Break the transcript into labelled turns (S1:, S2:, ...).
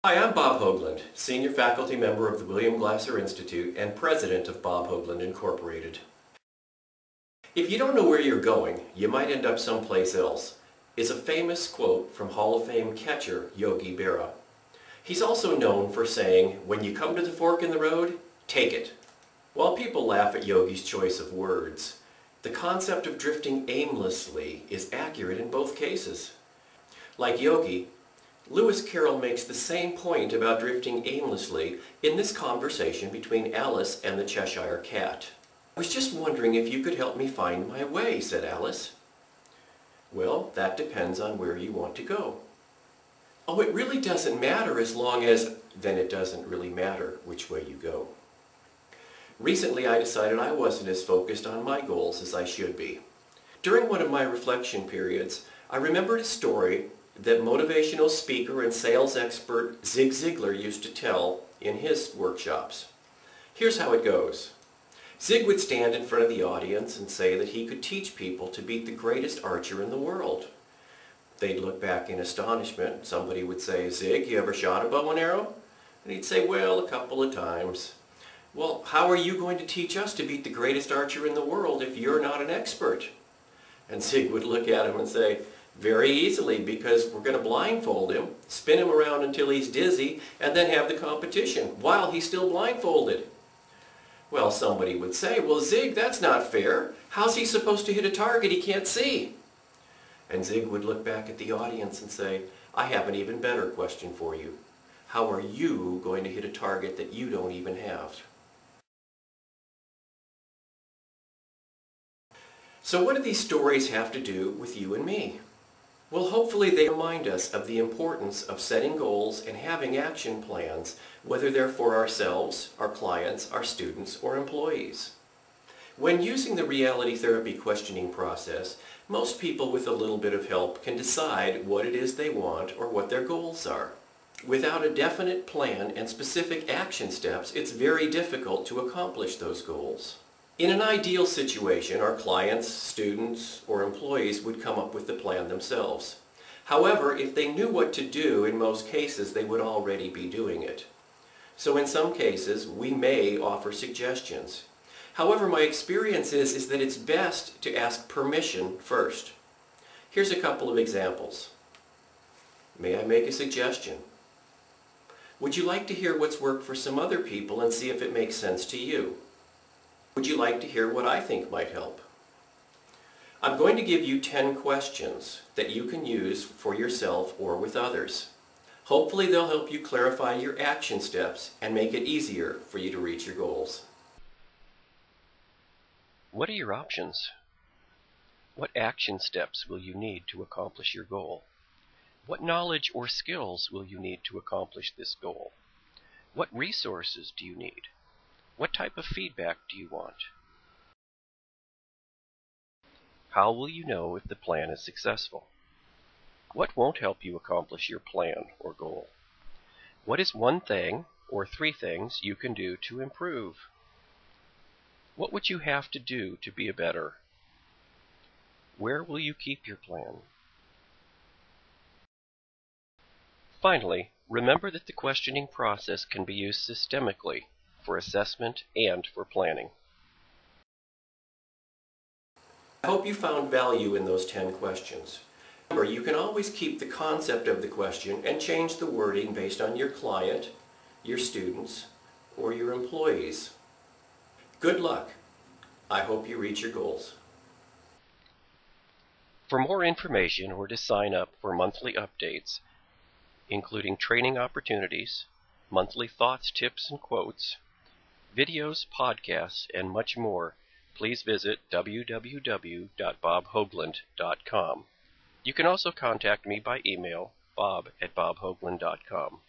S1: Hi, I'm Bob Hoglund, Senior Faculty Member of the William Glasser Institute and President of Bob Hoglund Incorporated. If you don't know where you're going, you might end up someplace else, is a famous quote from Hall of Fame catcher Yogi Berra. He's also known for saying, "When you come to the fork in the road, take it." While people laugh at Yogi's choice of words, the concept of drifting aimlessly is accurate in both cases. Like Yogi, Lewis Carroll makes the same point about drifting aimlessly in this conversation between Alice and the Cheshire Cat. "I was just wondering if you could help me find my way," said Alice. "Well, that depends on where you want to go." "Oh, it really doesn't matter as long as—" "Then it doesn't really matter which way you go." Recently I decided I wasn't as focused on my goals as I should be. During one of my reflection periods, I remembered a story that motivational speaker and sales expert Zig Ziglar used to tell in his workshops. Here's how it goes. Zig would stand in front of the audience and say that he could teach people to beat the greatest archer in the world. They'd look back in astonishment. Somebody would say, "Zig, you ever shot a bow and arrow?" And he'd say, "Well, a couple of times." "Well, how are you going to teach us to beat the greatest archer in the world if you're not an expert?" And Zig would look at him and say, "Very easily, because we're going to blindfold him, spin him around until he's dizzy, and then have the competition while he's still blindfolded." Well, somebody would say, "Well, Zig, that's not fair. How's he supposed to hit a target he can't see?" And Zig would look back at the audience and say, "I have an even better question for you. How are you going to hit a target that you don't even have?" So what do these stories have to do with you and me? Well, hopefully they remind us of the importance of setting goals and having action plans, whether they're for ourselves, our clients, our students, or employees. When using the reality therapy questioning process, most people with a little bit of help can decide what it is they want or what their goals are. Without a definite plan and specific action steps, it's very difficult to accomplish those goals. In an ideal situation, our clients, students, or employees would come up with the plan themselves. However, if they knew what to do, in most cases they would already be doing it. So in some cases, we may offer suggestions. However, my experience is that it's best to ask permission first. Here's a couple of examples. May I make a suggestion? Would you like to hear what's worked for some other people and see if it makes sense to you? Would you like to hear what I think might help? I'm going to give you 10 questions that you can use for yourself or with others. Hopefully they'll help you clarify your action steps and make it easier for you to reach your goals.
S2: What are your options? What action steps will you need to accomplish your goal? What knowledge or skills will you need to accomplish this goal? What resources do you need? What type of feedback do you want? How will you know if the plan is successful? What won't help you accomplish your plan or goal? What is one thing or 3 things you can do to improve? What would you have to do to be better? Where will you keep your plan? Finally, remember that the questioning process can be used systemically for assessment and for planning.
S1: I hope you found value in those 10 questions. Remember, you can always keep the concept of the question and change the wording based on your client, your students, or your employees. Good luck. I hope you reach your goals.
S2: For more information or to sign up for monthly updates, including training opportunities, monthly thoughts, tips, and quotes, videos, podcasts, and much more, please visit www.bobhoglund.com. You can also contact me by email, bob@bobhoglund.com.